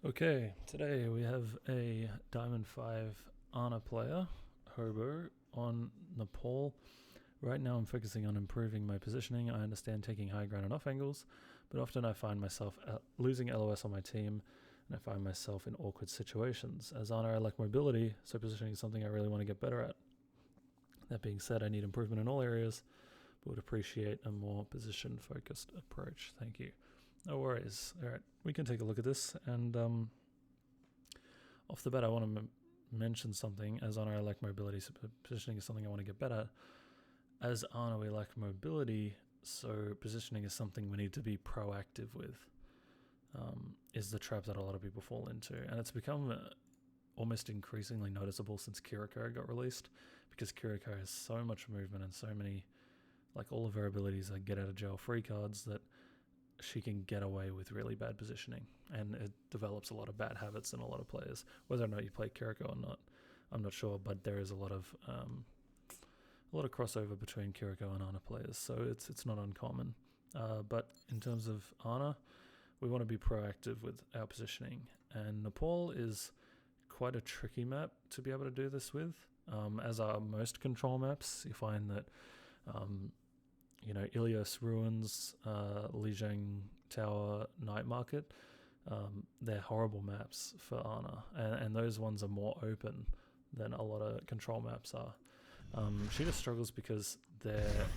Okay, today we have a Diamond 5 Ana player, Hobo, on Nepal. Right now I'm focusing on improving my positioning. I understand taking high ground and off angles, but often I find myself losing LOS on my team, and I find myself in awkward situations. As Ana, I lack mobility, so positioning is something I really want to get better at. That being said, I need improvement in all areas, but would appreciate a more position-focused approach. Thank you. No worries. All right, we can take a look at this. And off the bat, I want to mention something. As Ana, I lack mobility, so positioning is something I want to get better at. As Ana, we lack mobility, so positioning is something we need to be proactive with. Is the trap that a lot of people fall into. And it's become almost increasingly noticeable since Kiriko got released, because Kiriko has so much movement and so many, like all of her abilities are get out of jail free cards, that she can get away with really bad positioning, and it develops a lot of bad habits in a lot of players. Whether or not you play Kiriko or not, I'm not sure, but there is a lot of crossover between Kiriko and Ana players, so it's not uncommon. But in terms of Ana, we want to be proactive with our positioning, and Nepal is quite a tricky map to be able to do this with. As are most control maps, you find that Ilios Ruins, Lijiang Tower, Night Market, they're horrible maps for Ana, and those ones are more open than a lot of control maps are. She just struggles because they're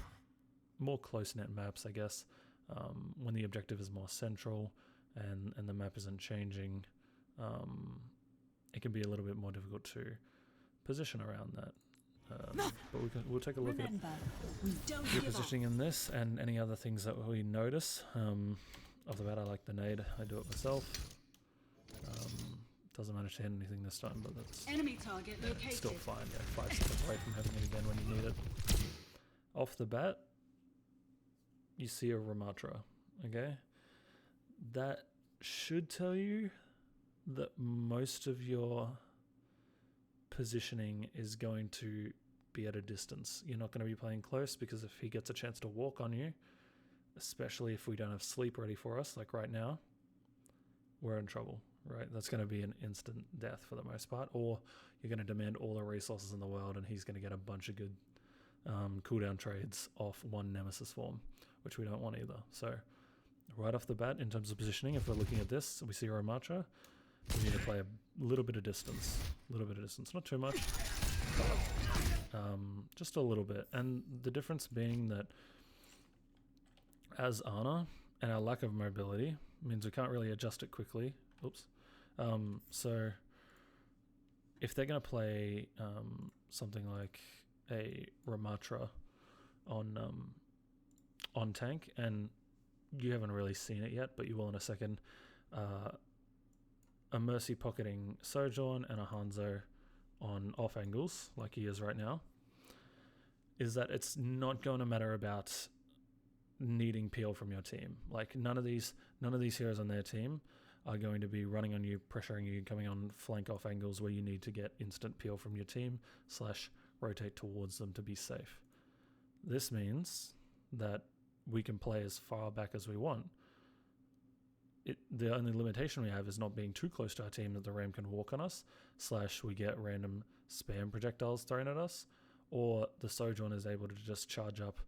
more close-knit maps, I guess, when the objective is more central and the map isn't changing. It can be a little bit more difficult to position around that. But we'll take a look at your positioning in this and any other things that we notice. Off the bat, I like the nade. I do it myself. Doesn't manage to hit anything this time, but that's enemy target located. Still fine. Yeah, 5 seconds away from having it again when you need it. Off the bat, you see a Ramatra. Okay, that should tell you that most of your positioning is going to be at a distance. You're not going to be playing close, because if he gets a chance to walk on you, especially if we don't have sleep ready for us, like right now, we're in trouble, right? That's going to be an instant death for the most part, or you're going to demand all the resources in the world and he's going to get a bunch of good cooldown trades off one Nemesis form, which we don't want either. So right off the bat, in terms of positioning, if we're looking at this, we see Ramatra. We need to play a little bit of distance. Not too much, but just a little bit. And the difference being that as Ana, and our lack of mobility means we can't really adjust it quickly. Oops. So if they're going to play something like a Ramatra on tank, and you haven't really seen it yet, but you will in a second, a Mercy pocketing Sojourn and a Hanzo on off angles, like he is right now, is that it's not going to matter about needing peel from your team. Like none of these heroes on their team are going to be running on you, pressuring you, coming on flank off angles where you need to get instant peel from your team / rotate towards them to be safe. This means that we can play as far back as we want. The only limitation we have is not being too close to our team that the Ram can walk on us / we get random spam projectiles thrown at us, or the Sojourn is able to just charge up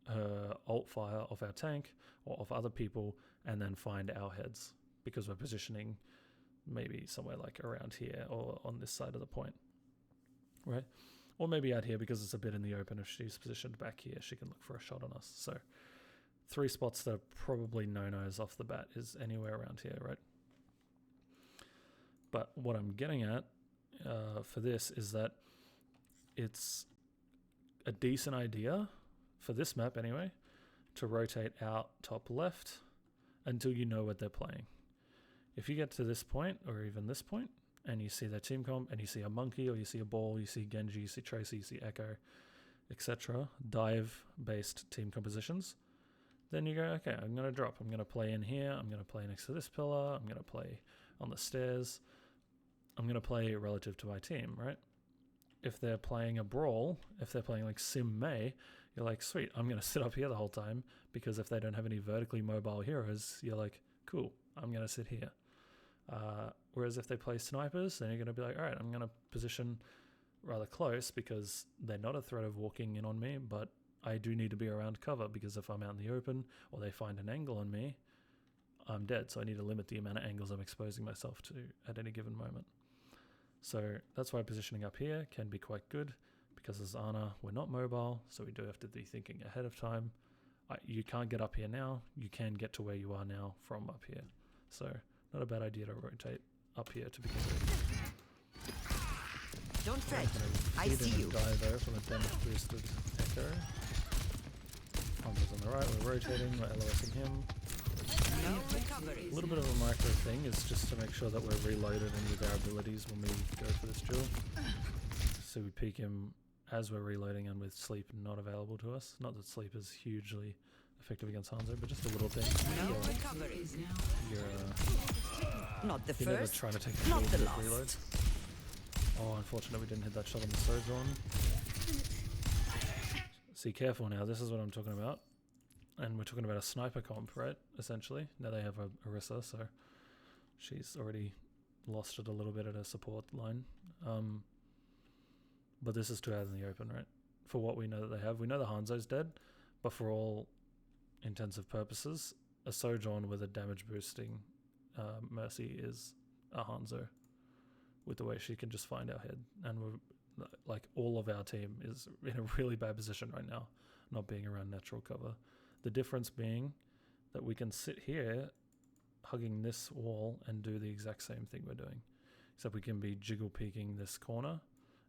her alt fire off our tank or off other people and then find our heads, because we're positioning maybe somewhere like around here or on this side of the point, right? Or maybe out here, because it's a bit in the open. If she's positioned back here, she can look for a shot on us. So 3 spots that are probably no-nos off the bat is anywhere around here, right? But what I'm getting at for this is that it's a decent idea, for this map anyway, to rotate out top left until you know what they're playing. If you get to this point, or even this point, and you see their team comp, and you see a Monkey, or you see a Ball, you see Genji, you see Tracy, you see Echo, etc., dive-based team compositions, then you go, okay, I'm going to drop. I'm going to play in here. I'm going to play next to this pillar. I'm going to play on the stairs. I'm going to play relative to my team, right? If they're playing a Brawl, if they're playing like Sim Mei, you're like, sweet, I'm going to sit up here the whole time, because if they don't have any vertically mobile heroes, you're like, cool, I'm going to sit here. Whereas if they play snipers, then you're going to be like, all right, I'm going to position rather close because they're not a threat of walking in on me, but I do need to be around cover because if I'm out in the open or they find an angle on me, I'm dead. So I need to limit the amount of angles I'm exposing myself to at any given moment. So that's why positioning up here can be quite good because as Ana, we're not mobile, so we do have to be thinking ahead of time. You can't get up here now. You can get to where you are now from up here. So not a bad idea to rotate up here to begin with. Don't fret, I see you. Die though from a damage boosted Echo. Hanzo's on the right, we're rotating, we're LOSing him. No recovery. A little bit of a micro thing is just to make sure that we're reloaded and with our abilities when we go for this duel. So we peek him as we're reloading and with sleep not available to us. Not that sleep is hugely effective against Hanzo, but just a little thing. No recoveries. You're Not the you're never first, trying to take a not the with reload. last. Oh, unfortunately we didn't hit that shot on the Sojourn. See, careful now, this is what I'm talking about. And we're talking about a sniper comp, right? Essentially. Now they have a Orisa, so she's already lost it a little bit at her support line. But this is too out in the open, right? For what we know that they have. We know the Hanzo's dead, but for all intensive purposes, a Sojourn with a damage boosting Mercy is a Hanzo with the way she can just find our head. And we're like all of our team is in a really bad position right now, not being around natural cover. The difference being that we can sit here hugging this wall and do the exact same thing we're doing, except we can be jiggle peeking this corner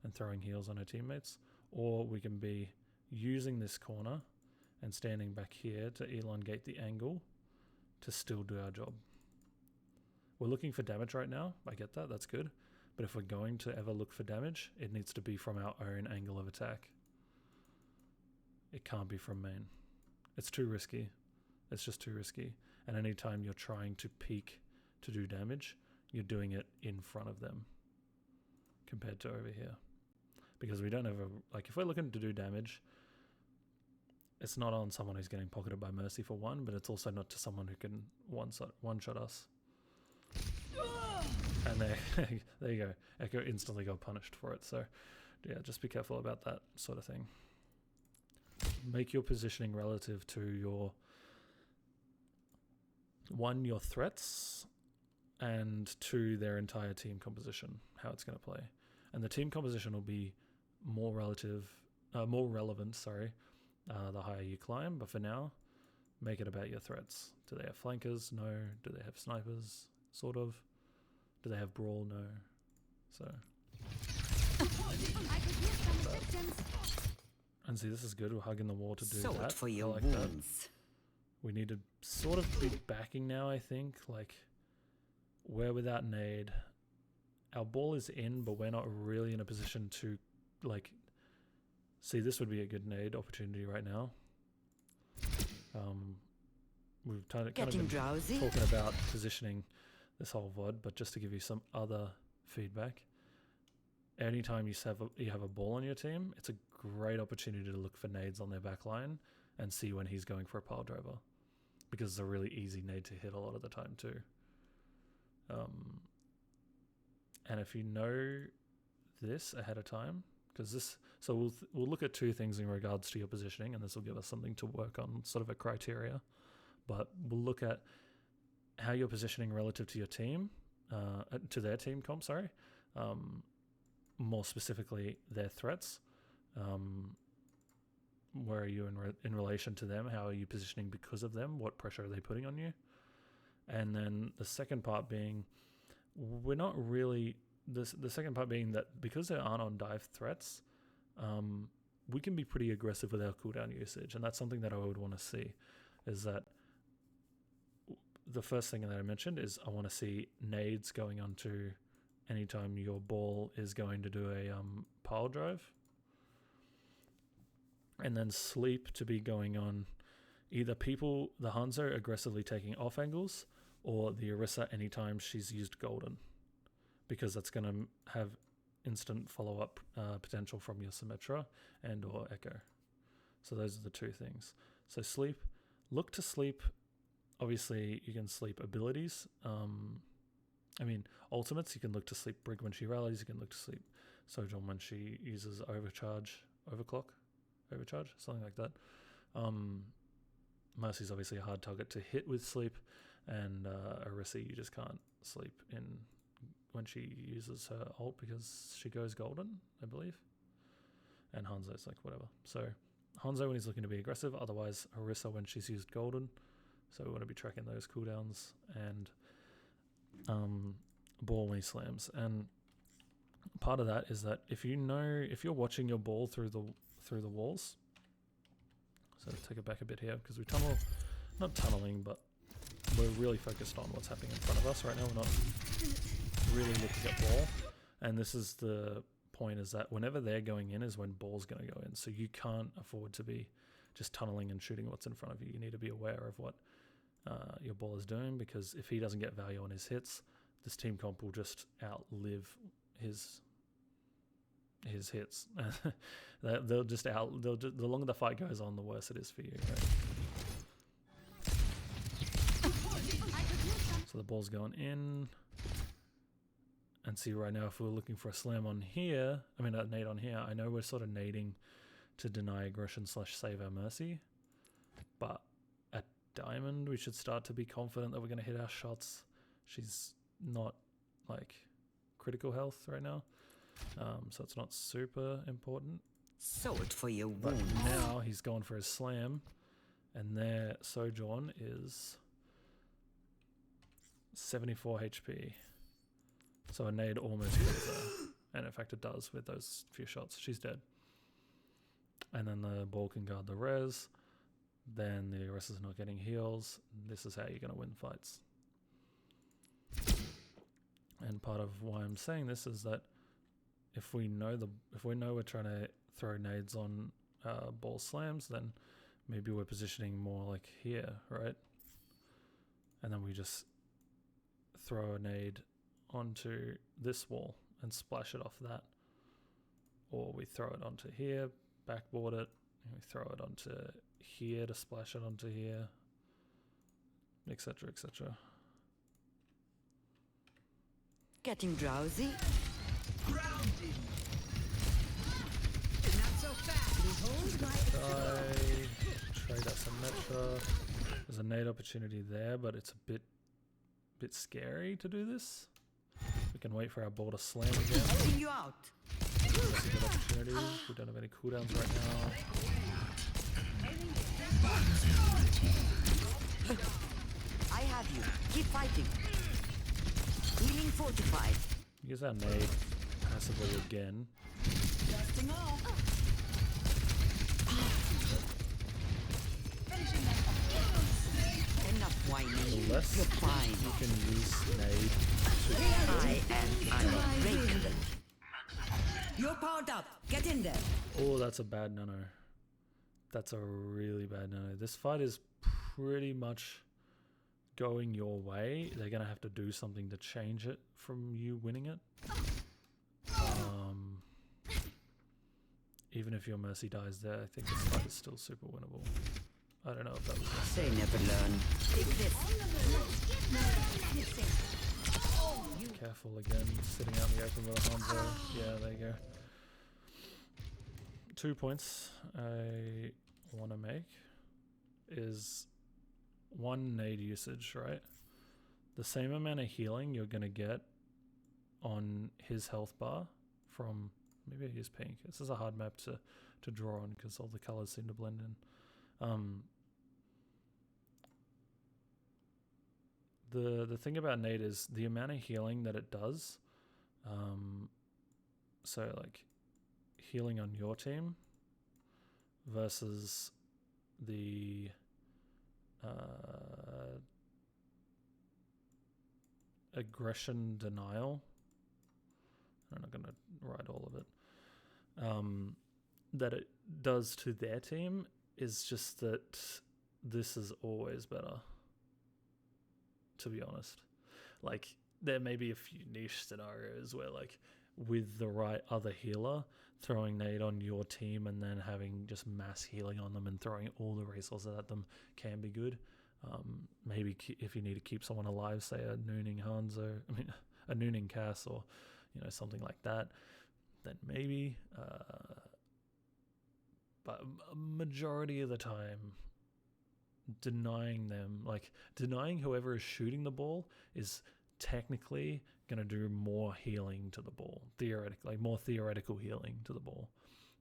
and throwing heals on our teammates, or we can be using this corner and standing back here to elongate the angle to still do our job. We're looking for damage right now, I get that, that's good, but if we're going to ever look for damage, it needs to be from our own angle of attack. It can't be from main. It's too risky. It's just too risky. And anytime you're trying to peek to do damage, you're doing it in front of them compared to over here. Because we don't have a, like if we're looking to do damage, it's not on someone who's getting pocketed by Mercy for one, but it's also not to someone who can one-shot us. And there you go. Echo instantly got punished for it. So yeah, just be careful about that sort of thing. Make your positioning relative to your your threats, and two, their entire team composition, how it's going to play. And the team composition will be more relevant, the higher you climb, but for now, make it about your threats. Do they have flankers? No. Do they have snipers? Sort of. Do they have brawl? No. So. And see, this is good. We're hugging the wall to do Sword that. for your I like wounds. that. We need to sort of be backing now, I think. Like, we're without nade. Our ball is in, but we're not really in a position to, like... See, this would be a good nade opportunity right now. We've kind of been drowsy. talking about positioning this whole VOD, but just to give you some other feedback. Anytime you have a ball on your team, it's a great opportunity to look for nades on their back line and see when he's going for a pile driver, because it's a really easy nade to hit a lot of the time too. And if you know this ahead of time, because this, so we'll look at two things in regards to your positioning, and this will give us something to work on, sort of a criteria. But we'll look at how you're positioning relative to your team, to their team comp, sorry. More specifically, their threats. Where are you in relation to them? How are you positioning because of them? What pressure are they putting on you? And then the second part being, we're not really... The second part being that because there aren't on dive threats, we can be pretty aggressive with our cooldown usage. And that's something that I would want to see, is that the first thing that I mentioned is I want to see nades going onto anytime your ball is going to do a pile drive. And then sleep to be going on either people, the Hanzo aggressively taking off angles, or the Orisa anytime she's used golden, because that's going to have instant follow-up potential from your Symmetra and or Echo. So those are the two things. So sleep, look to sleep Obviously, you can sleep abilities. I mean, ultimates, you can look to sleep Brig when she rallies. You can look to sleep Sojourn when she uses overcharge, something like that. Mercy's obviously a hard target to hit with sleep, and Orisa, you just can't sleep in when she uses her ult because she goes golden, I believe. And Hanzo's like whatever. So Hanzo when he's looking to be aggressive, otherwise Orisa when she's used golden. So we want to be tracking those cooldowns, and ball when he slams. And part of that is that if you're watching your ball through the walls. So take it back a bit here because we not tunneling, but we're really focused on what's happening in front of us right now. We're not really looking at ball. And this is the point, is that whenever they're going in is when ball's going to go in. So you can't afford to be just tunneling and shooting what's in front of you. You need to be aware of what your ball is doing, because if he doesn't get value on his hits, this team comp will just outlive his hits. The longer the fight goes on, the worse it is for you, right? So the ball's going in. And see right now, if we're looking for a slam on here, a nade on here, I know we're sort of nading to deny aggression / save our Mercy. But at Diamond, we should start to be confident that we're going to hit our shots. She's not like critical health right now. So it's not super important. Sword for your But wound. now he's gone for his slam, and their Sojourn is 74 HP. So a nade almost kills her. And in fact it does with those few shots. She's dead. And then the ball can guard the res. Then the rest is not getting heals. This is how you're going to win fights. And part of why I'm saying this is that if we know we're trying to throw nades on ball slams, then maybe we're positioning more like here, right? And then we just throw a nade onto this wall and splash it off that. Or we throw it onto here, backboard it, and we throw it onto here to splash it onto here, etc., etc. Getting drowsy? Trade out some Metra. There's a nade opportunity there, but it's a bit scary to do this. We can wait for our ball to slam again. Helping you out. That's a good opportunity. We don't have any cooldowns right now. I have you. Keep fighting. Healing fortified. Use our nade passively again. Dusting off. Enough whining. The less You're fine. you can use nade I am unbreakable. You're powered up. Get in there. Oh, that's a bad nano. That's a really bad nano. This fight is pretty much going your way. They're going to have to do something to change it from you winning it. Even if your Mercy dies there, I think this fight is still super winnable. I don't know if that was They never learn. Take this. careful again. Sitting out in the open with a Hanzo. Yeah, there you go. 2 points I want to make is 1 nade usage, right? The same amount of healing you're going to get on his health bar from, maybe I use pink. This is a hard map to draw on because all the colors seem to blend in. The thing about nade is the amount of healing that it does. So like healing on your team versus the aggression denial. I'm not going to write all of it. That it does to their team is just that this is always better, to be honest. Like, there may be a few niche scenarios where, like, with the right other healer, throwing nade on your team and then having just mass healing on them and throwing all the resources at them can be good. Maybe if you need to keep someone alive, say a Nooning Hanzo, a Nooning Cass, or something like that, then maybe. But a majority of the time, denying whoever is shooting the ball is technically going to do more healing to the ball, theoretically, more theoretical healing to the ball.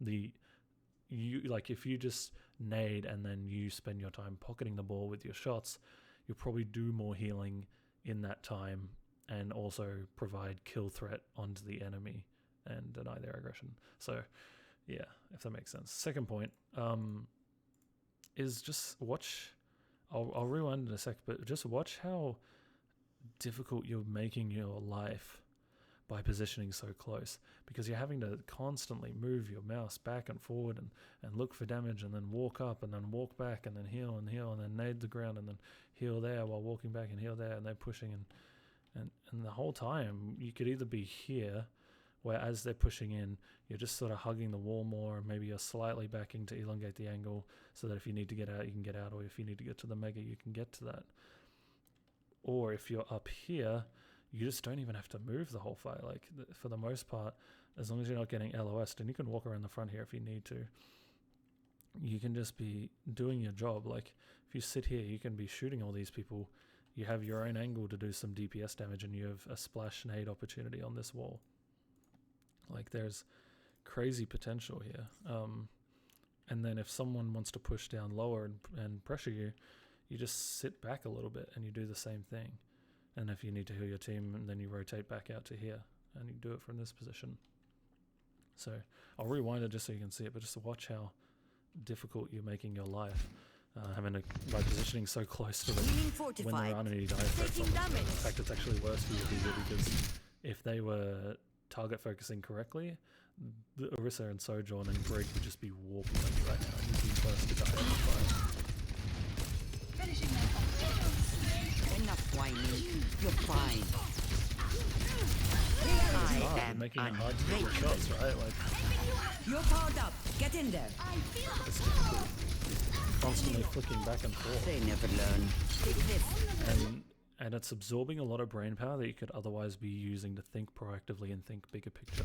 If you just nade and then you spend your time pocketing the ball with your shots, you'll probably do more healing in that time and also provide kill threat onto the enemy and deny their aggression. So yeah, if that makes sense. Second point is just watch. I'll rewind in a sec, but just watch how difficult you're making your life by positioning so close, because you're having to constantly move your mouse back and forward and look for damage, and then walk up and then walk back and then heal and then nade the ground and then heal there while walking back and heal there, and they're pushing and the whole time you could either be here where as they're pushing in you're just sort of hugging the wall more, and maybe you're slightly backing to elongate the angle so that if you need to get out you can get out, or if you need to get to the mega you can get to that. Or if you're up here, you just don't even have to move the whole fight. Like for the most part, as long as you're not getting LOS'd, and you can walk around the front here if you need to, you can just be doing your job. Like if you sit here, you can be shooting all these people. You have your own angle to do some DPS damage, and you have a splash nade opportunity on this wall. Like there's crazy potential here. And then if someone wants to push down lower and pressure you, you just sit back a little bit and you do the same thing. And if you need to heal your team, and then you rotate back out to here and you do it from this position. So I'll rewind it just so you can see it, but just to watch how difficult you're making your life, by positioning so close to them when there aren't any dive threats on them. In fact, it's actually worse for you here, because if they were target focusing correctly, the Orisa and Sojourn and Greg would just be warping them right now, and you'd be first to die in the fight. Enough whining. You're fine. It's hard, making it hard to get your shots, right? Like, you're powered up. Get in there. it's difficult. Constantly flicking back and forth. They never learn. Take this. And it's absorbing a lot of brain power that you could otherwise be using to think proactively and think bigger picture.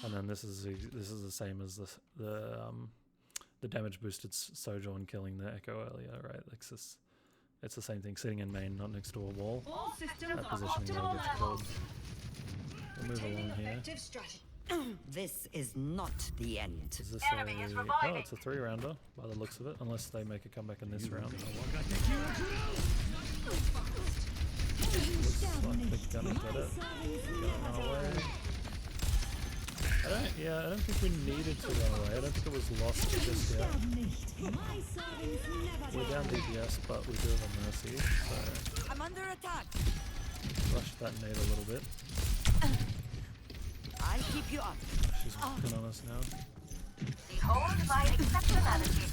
And then this is the same as the damage boosted Sojourn killing the Echo earlier, right? Like it's the same thing, sitting in main, not next to a wall. That positioning really gets killed. We'll move along here. This is not the end. Is this it's a 3-rounder by the looks of it, unless they make a comeback in this round. Looks like they're gonna get it. Going our way. I don't think we needed to run away. I don't think it was lost just yet. We're down DPS, but we do have a Mercy, so I'm under attack. rush that nade a little bit. I'll keep you up. She's working on us now. Behold my exceptionality.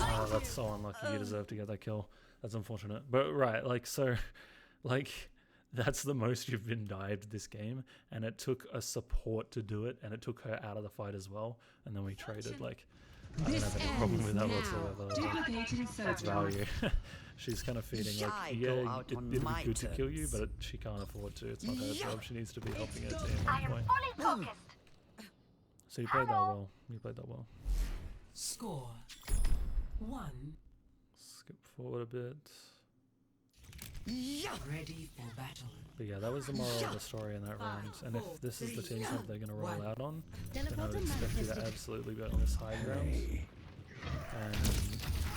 Oh, that's so unlucky. You deserve to get that kill. That's unfortunate. But right, that's the most you've been dived this game, and it took a support to do it, and it took her out of the fight as well, and then we traded. Like, I don't have any problem with that whatsoever. That's value. She's kind of feeding, like, yeah, it'd be good to kill you, but she can't afford to. It's not her job. She needs to be helping her team I at am one point. fully focused. So you played that well. You played that well. Score 1. Skip forward a bit. Ready for battle. But yeah, that was the moral of the story in that round. And if this is the team that they're going to roll out on, then I would expect you to absolutely be on this high ground. And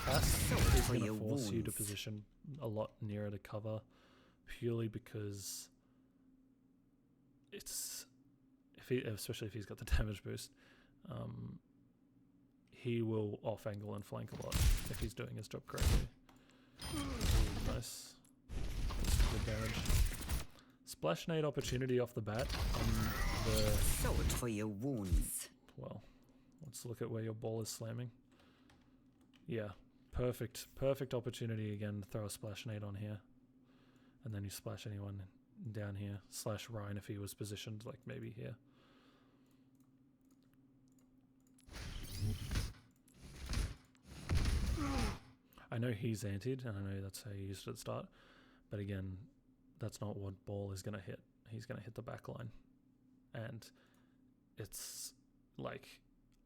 Cass is going to force you to position a lot nearer to cover, purely because it's especially if he's got the damage boost, he will off angle and flank a lot if he's doing his job correctly. Ooh, nice. Good damage. Splash nade opportunity off the bat on the. Salt for your wounds. Well, let's look at where your ball is slamming. Yeah, perfect opportunity again to throw a splash nade on here, and then you splash anyone down here. Slash Ryan if he was positioned like maybe here. I know he's antied, and I know that's how he used it at the start, but again, that's not what ball is going to hit. He's going to hit the back line. And it's like,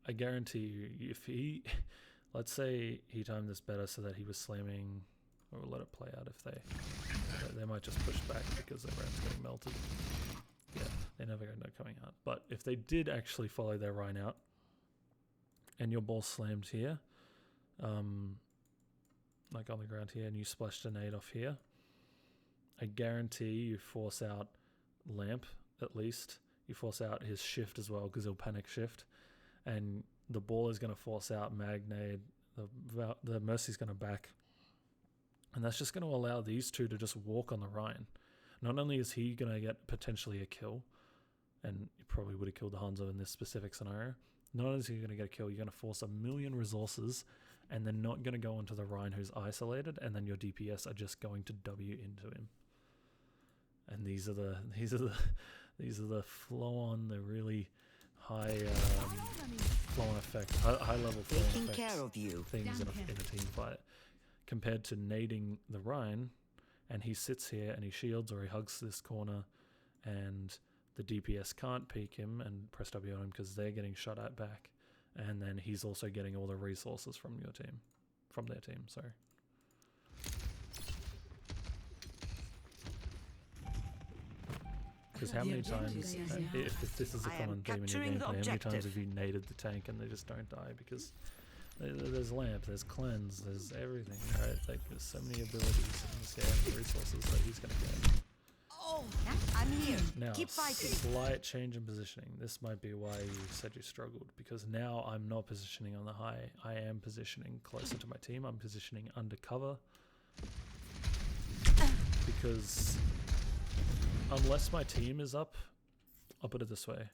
I guarantee you, if he, let's say he timed this better so that he was slamming, or let it play out if they might just push back because their round's getting melted. Yeah, they never end up coming out. But if they did actually follow their Rhine out, and your ball slammed here, like on the ground here, and you splashed a nade off here, I guarantee you force out Lamp, at least. You force out his shift as well, because he'll panic shift. And the ball is going to force out Magnade. The Mercy's going to back. And that's just going to allow these two to just walk on the Rhine. Not only is he going to get potentially a kill, and he probably would have killed the Hanzo in this specific scenario, not only is he going to get a kill, you're going to force a million resources, and they're not going to go onto the Rhine who's isolated, and then your DPS are just going to W into him. And these are the flow on, the really high flow on effect, high level flow on Taking effect care of you. things in a team fight, compared to nading the Rhine, and he sits here and he shields or he hugs this corner, and the DPS can't peek him and press W on him because they're getting shot at back, and then he's also getting all the resources from your team, from their team. Sorry. Because how many times, if this is a I am common theme in your capturing the gameplay, how many times objective. have you naded the tank and they just don't die? Because there's lamp, there's cleanse, there's everything, right? Like, there's so many abilities in this game and resources that he's going to get. Oh, I'm here. Now, Keep fighting. slight change in positioning. This might be why you said you struggled, because now I'm not positioning on the high. I am positioning closer to my team. I'm positioning undercover. Because unless my team is up, I'll put it this way.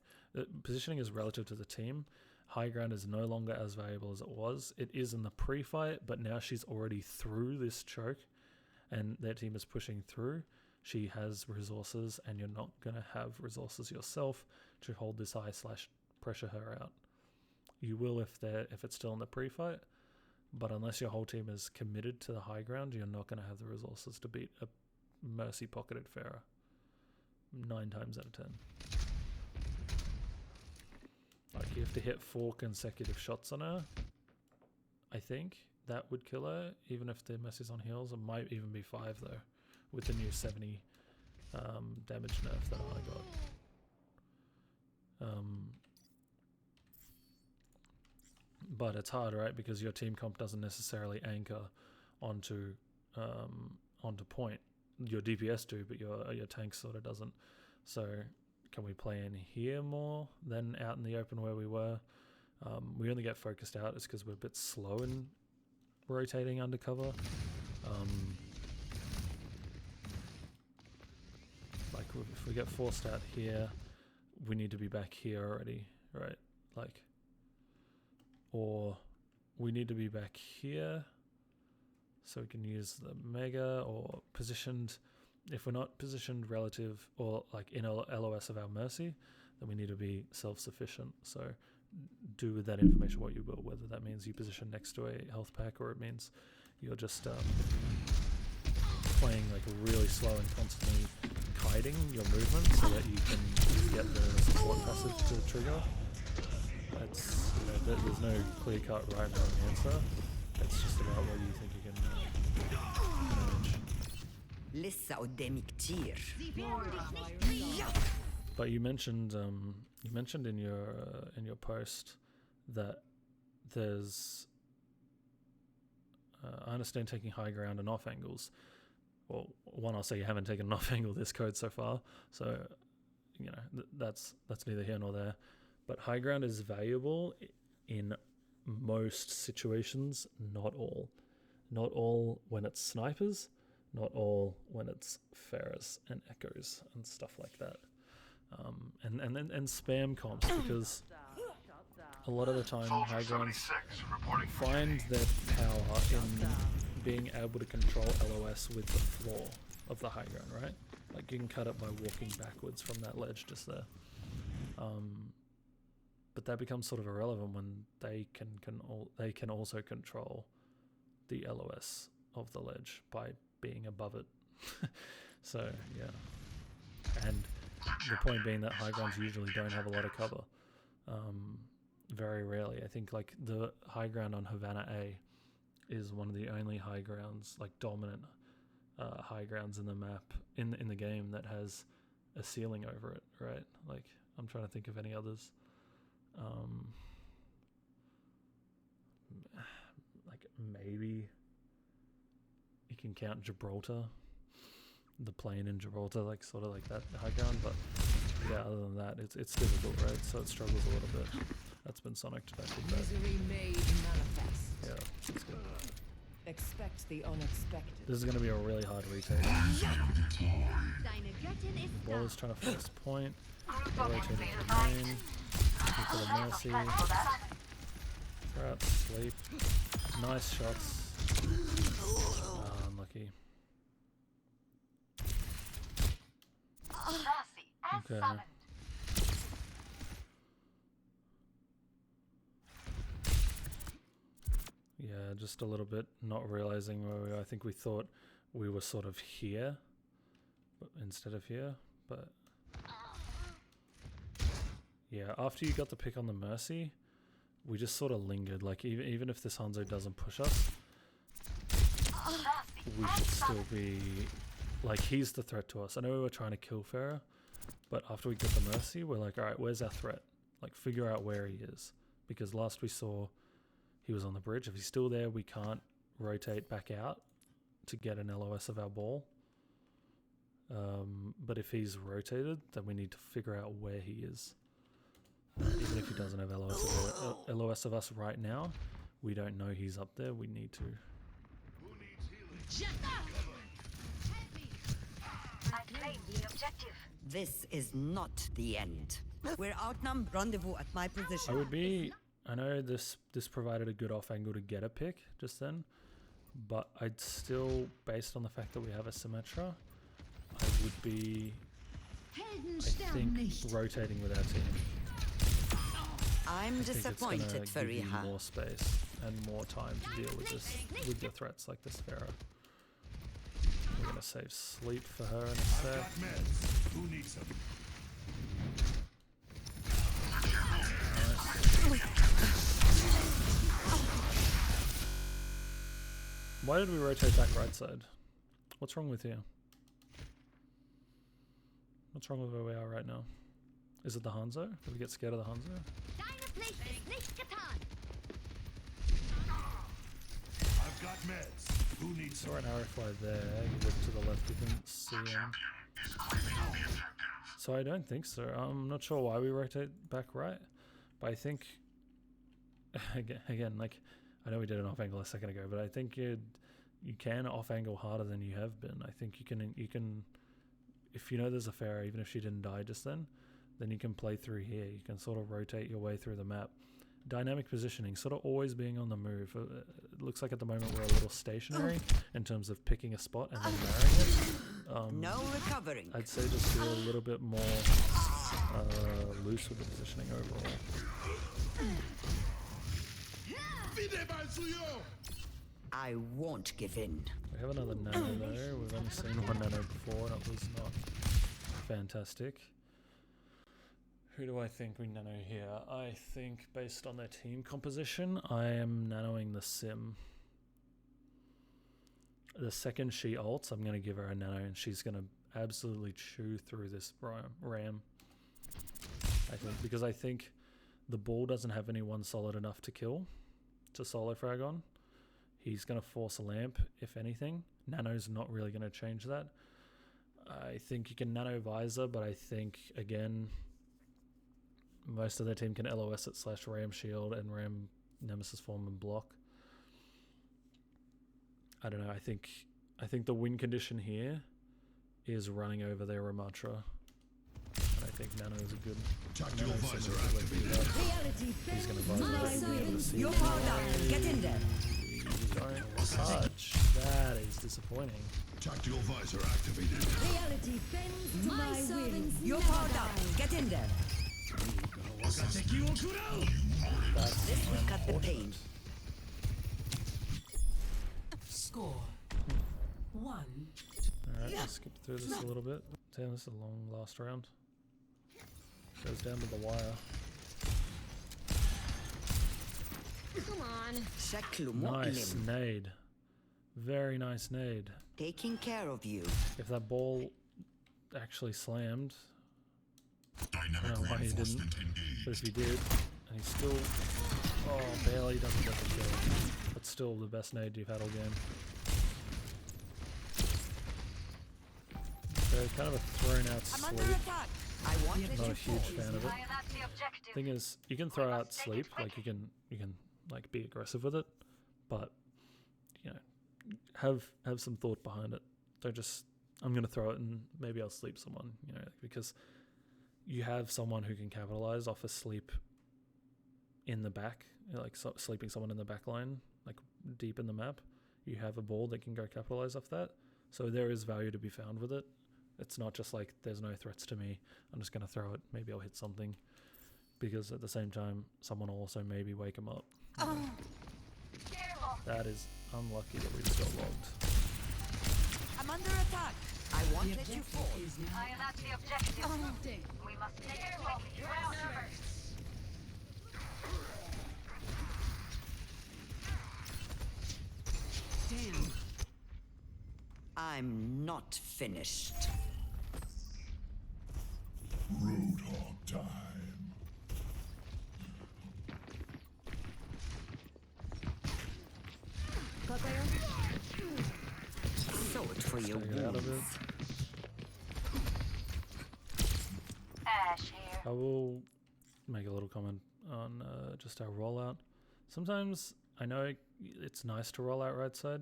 Positioning is relative to the team. High ground is no longer as valuable as it was. It is in the pre-fight, but now she's already through this choke and their team is pushing through. She has resources, and you're not going to have resources yourself to hold this high / pressure her out. You will if it's still in the pre-fight, but unless your whole team is committed to the high ground, you're not going to have the resources to beat a Mercy pocketed Pharah 9 times out of 10. Like, you have to hit 4 consecutive shots on her. I think that would kill her, even if the Mercy's on heals. It might even be 5 though, with the new 70 damage nerf that I got. But it's hard, right? Because your team comp doesn't necessarily anchor onto point. Your DPS do, but your tank sort of doesn't. So can we play in here more than out in the open where we were? We only get focused out is because we're a bit slow in rotating undercover. Like, if we get forced out here, we need to be back here already, right? Like, or we need to be back here so we can use the mega, or positioned. If we're not positioned relative or like in LOS of our Mercy, then we need to be self-sufficient. So do with that information what you will, whether that means you position next to a health pack, or it means you're just playing like really slow and constantly kiting your movement so that you can get the support passive to trigger. That's, there's no clear-cut right and wrong answer. It's just about what you think you can manage. لسه قدامي كتير. But you mentioned in your post that there's I understand taking high ground and off angles. Well, one, I'll say you haven't taken an off angle this code so far, so that's neither here nor there. But high ground is valuable in most situations, not all. Not all when it's snipers, not all when it's Pharahs and echoes and stuff like that. And spam comps, because a lot of the time high grounds find their power in being able to control LOS with the floor of the high ground, right? Like, you can cut it by walking backwards from that ledge just there. but that becomes sort of irrelevant when they can also control the LOS of the ledge by being above it. So yeah, and the point being that high grounds usually don't have a lot of cover. Very rarely. I think like the high ground on Havana A is one of the only high grounds, like dominant high grounds in the map in the game that has a ceiling over it, right? Like I'm trying to think of any others. Like maybe you can count Gibraltar, the plain in Gibraltar, like sort of like that high ground, but yeah, other than that, it's difficult, right? So it struggles a little bit. That's been Sonic today. Misery made manifest. Yeah, that's good. Expect the unexpected. This is going to be a really hard retake. Ball is trying to force point. Rotating to the main. Looking for the Mercy. Trap, sleep. Nice shots. Unlucky. Okay. Yeah, just a little bit not realizing where we are. I think we thought we were sort of here, but instead of here. But yeah, after you got the pick on the Mercy, we just sort of lingered. Like even if this Hanzo doesn't push us, we should still be like, he's the threat to us. I know we were trying to kill Pharah, but after we get the Mercy, we're like, all right, where's our threat? Like figure out where he is, because last we saw he was on the bridge. If he's still there, we can't rotate back out to get an LOS of our ball. But if he's rotated, then we need to figure out where he is. Even if he doesn't have LOS of us right now, we don't know he's up there. We need to. I claim the objective. This is not the end. We're outnumbered. Rendezvous at my position. I know this provided a good off angle to get a pick just then, but I'd still, based on the fact that we have a Symmetra, I would be, I think, rotating with our team. I'm disappointed, it's gonna give you Fariha. more space and more time to deal with the threats like this Pharah. We're gonna save sleep for her in a sec. Who needs them? Why did we rotate back right side? What's wrong with you? What's wrong with where we are right now? Is it the Hanzo? Did we get scared of the Hanzo? I've got meds. Who needs Saw an arrow fly there. He looked to the left. We didn't see him. So I don't think so. I'm not sure why we rotate back right, but I think again, like, I know we did an off angle a second ago, but I think you can off angle harder than you have been. I think you can, if you know there's a Pharah, even if she didn't die just then you can play through here. You can sort of rotate your way through the map. Dynamic positioning, sort of always being on the move. It looks like at the moment we're a little stationary in terms of picking a spot and then marrying it. No recovering. I'd say just be a little bit more loose with the positioning overall. I won't give in. We have another nano there. We've only seen one nano before and it was not fantastic. Who do I think we nano here? I think based on their team composition, I am nanoing the Sim. The second she ults, I'm going to give her a nano and she's going to absolutely chew through this ram. I think, because I think the ball doesn't have anyone solid enough to kill, to solo frag on. He's going to force a lamp, if anything. Nano's not really going to change that. I think you can nano visor, but I think, again, most of their team can LOS it / ram shield and ram nemesis form and block. I don't know. I think the win condition here is running over their Ramatra. And I think Nano is a good. Tactical visor activated. He's going to visor. You're powered up. Get in there. Don't touch. That is disappointing. Tactical visor activated. You're powered up. Get in there. That's This will cut the pain. Score 1. Alright, let's skip through this a little bit. Damn, this is a long last round. Goes down to the wire. Come on. Nice nade. Very nice nade. Taking care of you. If that ball actually slammed, I don't know why he didn't, but if he did, and he still, barely doesn't get the kill. But still the best nade you've had all game. So kind of a thrown out I'm under sleep. attack. I wanted Not a you huge fall. fan of it. I am at the objective. Thing is, you can throw out sleep, like you can like be aggressive with it, but you know, have some thought behind it. Don't just I'm gonna throw it and maybe I'll sleep someone, you know, because you have someone who can capitalize off a sleep in the back, you know, like sleeping someone in the back line, like deep in the map. You have a ball that can go capitalize off that, so there is value to be found with it. It's not just like there's no threats to me, I'm just gonna throw it, maybe I'll hit something, because at the same time someone will also maybe wake him up. That is unlucky that we just got logged. I'm under attack. I The wanted you objective fall. is now I am at the objective. We must take it quickly. Round over. damn. I'm not finished. Roadhog time. Got there? Salt for your Get out of it. wounds. Ash here. I will make a little comment on just our rollout. Sometimes I know it's nice to roll out right side,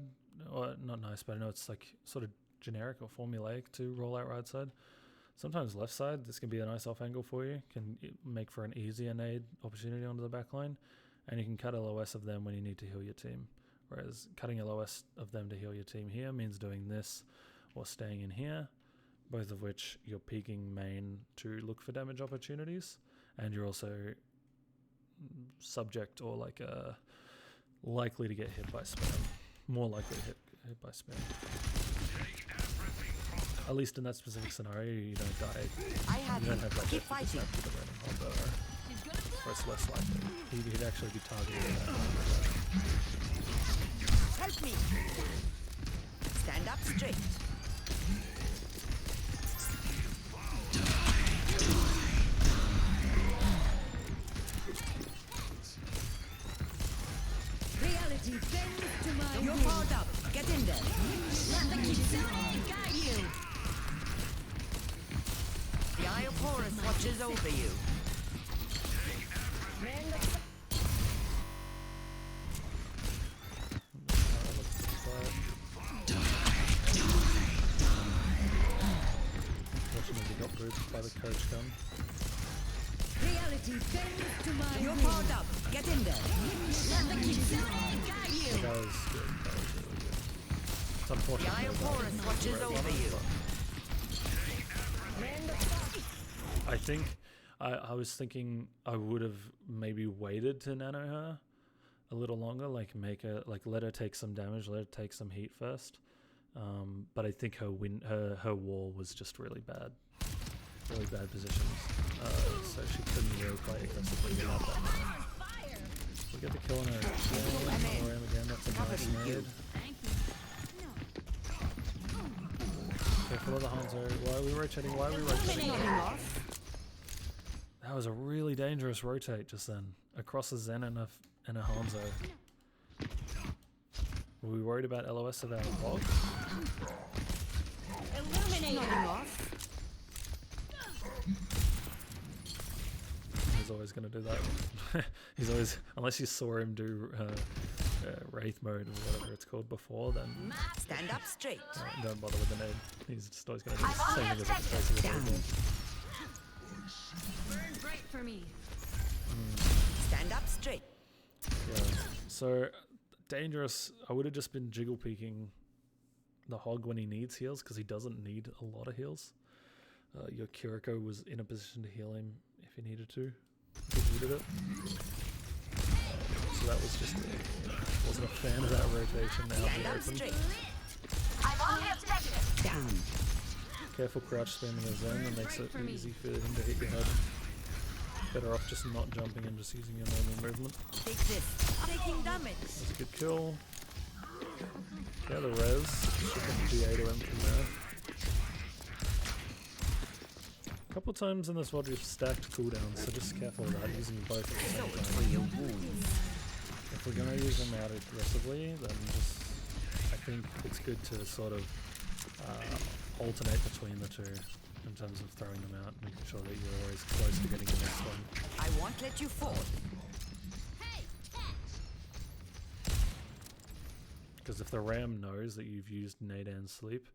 or not nice, but I know it's like sort of generic or formulaic to roll out right side. Sometimes left side, this can be a nice off angle for you, can make for an easier nade opportunity onto the back line, and you can cut LOS of them when you need to heal your team. Whereas cutting LOS of them to heal your team here means doing this or staying in here, both of which you're peeking main to look for damage opportunities, and you're also subject or like likely to get hit by spam. More likely to hit by spam. At least in that specific scenario, you don't die. I have You you. don't have that Keep 50% fighting. to the random combo, or it's less likely. He'd actually be targeted. Help me. Stand up straight. Reality bends to my You're will. powered up. Get in there. Let the Kitsune guide you. The Eye of Horus watches over you. Fortunately, got booped by the coach gun. Reality bends to my You're will. powered up. Get in there. Let the Kitsune guide you. That was good. That was really good. It's The unfortunate. Eye of that Horus didn't watches red over line, you. but I think I was thinking I would have maybe waited to nano her a little longer, like let her take some damage, let her take some heat first. But I think her wall was just really bad positions, so she couldn't really play aggressively without that. We get the kill on her again. That's a nice nade. Careful of the Hanzo. Why are we rotating? Knocking off. That was a really dangerous rotate just then. Across a Zen and a Hanzo. Were we worried about LOS of our hog? Illuminate. Knocking off. He's always going to do that. He's always, unless you saw him do Wraith mode or whatever it's called before, then Stand up straight. don't bother with the nade. He's just always going to do the same thing as the face of the Down. ball. Burn bright for me. Stand up straight. Yeah. So dangerous. I would have just been jiggle peeking the hog when he needs heals, because he doesn't need a lot of heals. Your Kiriko was in a position to heal him if he needed to. Gives ended it. So that was just wasn't a fan of that rotation now Stand being up open. straight. Down. Careful crouch spam in the zone that makes it easy for him to hit your head. Better off just not jumping and just using your normal movement. Take this. Taking damage. That's a good kill. Yeah, the res. Should get the GA to him from there. A couple times in this VOD we've stacked cooldowns, so just careful about using both at the same time. If we're going to use them out aggressively, then just I think it's good to sort of alternate between the two in terms of throwing them out, making sure that you're always close to getting the next one. I won't let you fall. Because if the Ram knows that you've used Nade and Sleep,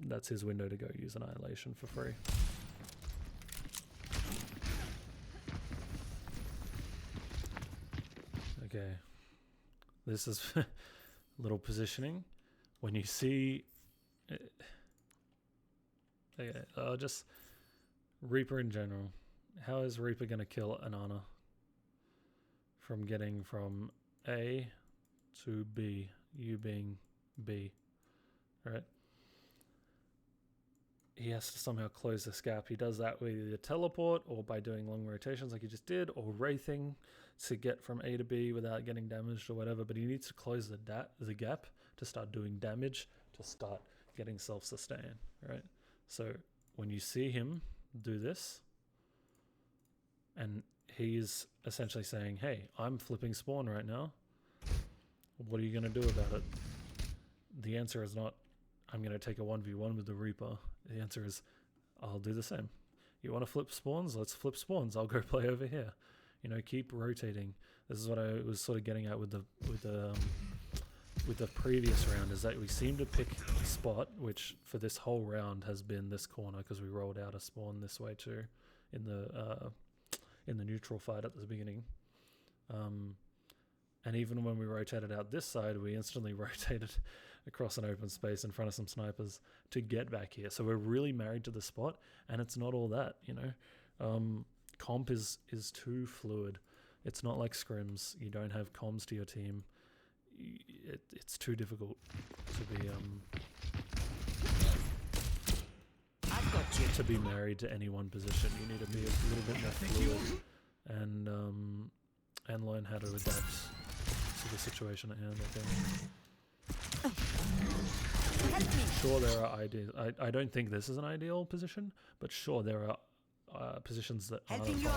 that's his window to go use Annihilation for free. Okay, this is a little positioning. When you see, just Reaper in general. How is Reaper going to kill an Ana from getting from A to B, you being B, right? He has to somehow close this gap. He does that with either teleport or by doing long rotations like he just did, or wraithing to get from A to B without getting damaged or whatever. But he needs to close the gap to start doing damage, to start getting self-sustain, right? So when you see him do this, and he's essentially saying, hey, I'm flipping spawn right now, what are you going to do about it? The answer is not, I'm going to take a 1v1 with the Reaper. The answer is, I'll do the same. You want to flip spawns? Let's flip spawns. I'll go play over here. You know, keep rotating. This is what I was sort of getting at with the previous round, is that we seem to pick a spot, which for this whole round has been this corner, because we rolled out a spawn this way too in the neutral fight at the beginning. And even when we rotated out this side, we instantly rotated across an open space in front of some snipers to get back here. So we're really married to the spot, and it's not all that, you know. Comp is too fluid. It's not like scrims. You don't have comms to your team. It's too difficult to be I've got you. to be married to any one position. You need to be a little bit more fluid and learn how to adapt to the situation at hand, I think. Sure, there are ideas. I don't think this is an ideal position, but sure, there are positions that aren't ideal.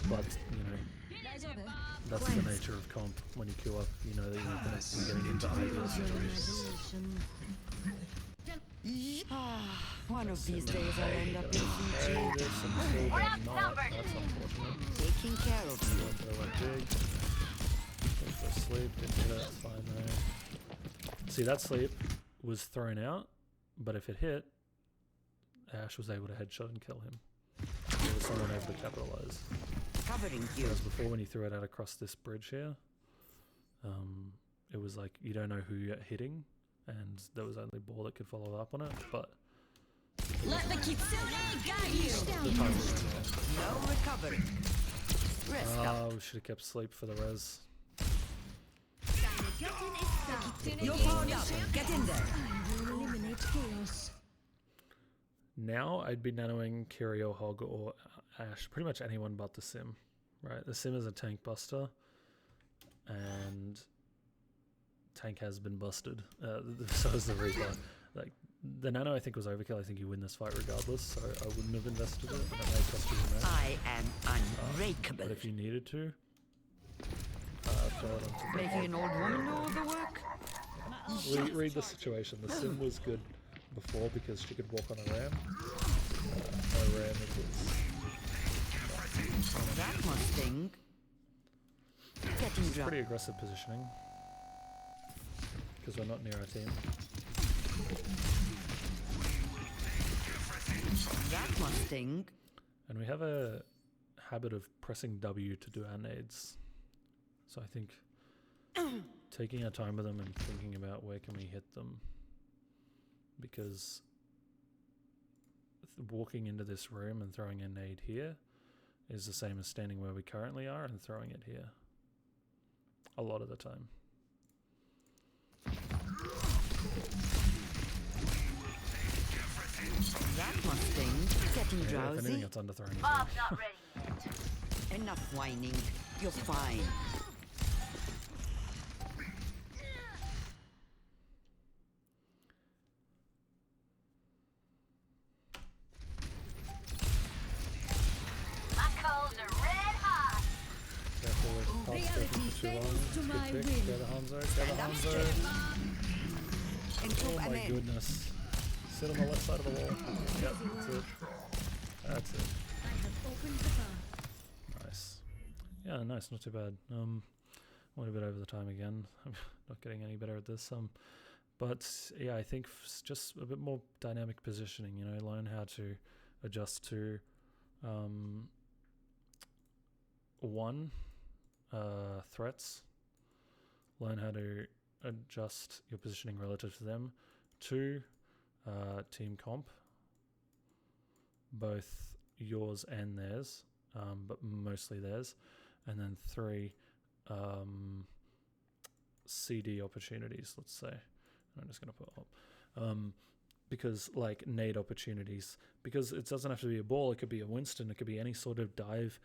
But, you know, that's the nature of comp. When you queue up, you know that you're going to be getting into ideal situations. One of these days I'll end up in Hey, Fiji. there's some kill, but not. That's unfortunate. Taking care of you. Went to a big. Went to sleep. Didn't hit it. Fine though. See, that sleep was thrown out, but if it hit, Ash was able to headshot and kill him. There was someone able to capitalize. Covering you. Whereas before, when you threw it out across this bridge here, it was like you don't know who you're hitting, and there was only ball that could follow up on it. But Let the Kitsune guide you. the time was right. No recovery. Rest up. We should have kept sleep for the res. You're powered up. Get in there. Eliminate chaos. Now I'd be nanoing Kiri or Hog or Ash, pretty much anyone but the Sim, right? The Sim is a tank buster, and tank has been busted. So is the Reaper. Like the nano, I think was overkill. I think you win this fight regardless, so I wouldn't have invested it. But it may cost you the match. I am unbreakable. But if you needed to, throw it onto the Making an old woman do all the work? read the situation. The Sim was good before because she could walk on a ram. No ram is That must sting. Getting drunk. pretty aggressive positioning because we're not near our team. That must sting. And we have a habit of pressing W to do our nades. So I think taking our time with them and thinking about where can we hit them, because walking into this room and throwing a nade here is the same as standing where we currently are and throwing it here. A lot of the time. That must sting. Getting Yeah, if anything, drowsy. it's under throwing. Bob's not ready yet. Enough whining. You're fine. My coals are red hot. Careful with pulse taking for too long. Good pick. Go to Hanzo. Go to Hanzo. Into Oh an my end. goodness. Sit on the left side of the wall. Yep, that's it. That's it. I have opened the bar. Nice. Yeah, nice. Not too bad. Went a bit over the time again. I'm not getting any better at this. But yeah, I think just a bit more dynamic positioning. You know, learn how to adjust to one, threats. Learn how to adjust your positioning relative to them. Two, team comp. Both yours and theirs, but mostly theirs. And then three, CD opportunities, let's say. I'm just going to put up. Because like nade opportunities, because it doesn't have to be a ball, it could be a Winston, it could be any sort of dive.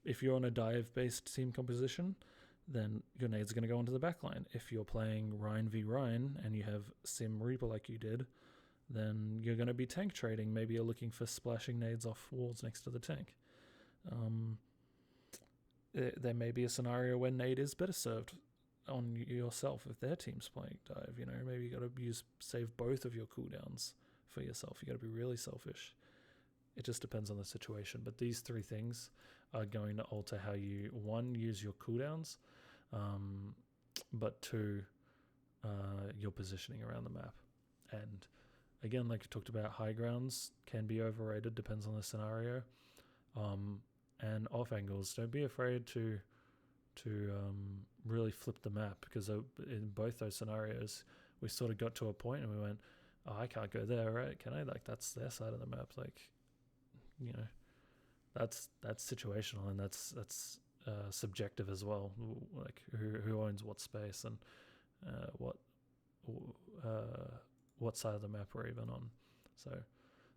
If you're on a dive-based team composition, then your nade's going to go onto the back line. If you're playing Ryan v Ryan and you have Sim Reaper like you did, then you're going to be tank trading. Maybe you're looking for splashing nades off walls next to the tank. There may be a scenario where nade is better served on yourself if their team's playing dive. You know, maybe you got to save both of your cooldowns for yourself. You got to be really selfish. It just depends on the situation. But these three things are going to alter how you, one, use your cooldowns, but two, your positioning around the map. And again, like you talked about, high grounds can be overrated, depends on the scenario. And off angles, don't be afraid to really flip the map, because in both those scenarios, we sort of got to a point and we went, oh, I can't go there, right? Can I? Like, that's their side of the map. Like, you know, that's situational, and that's subjective as well. Like, who owns what space and what side of the map we're even on. So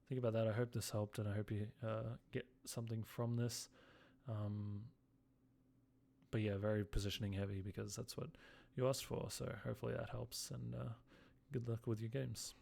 think about that. I hope this helped, and I hope you get something from this. But yeah, very positioning heavy, because that's what you asked for. So hopefully that helps, and good luck with your games.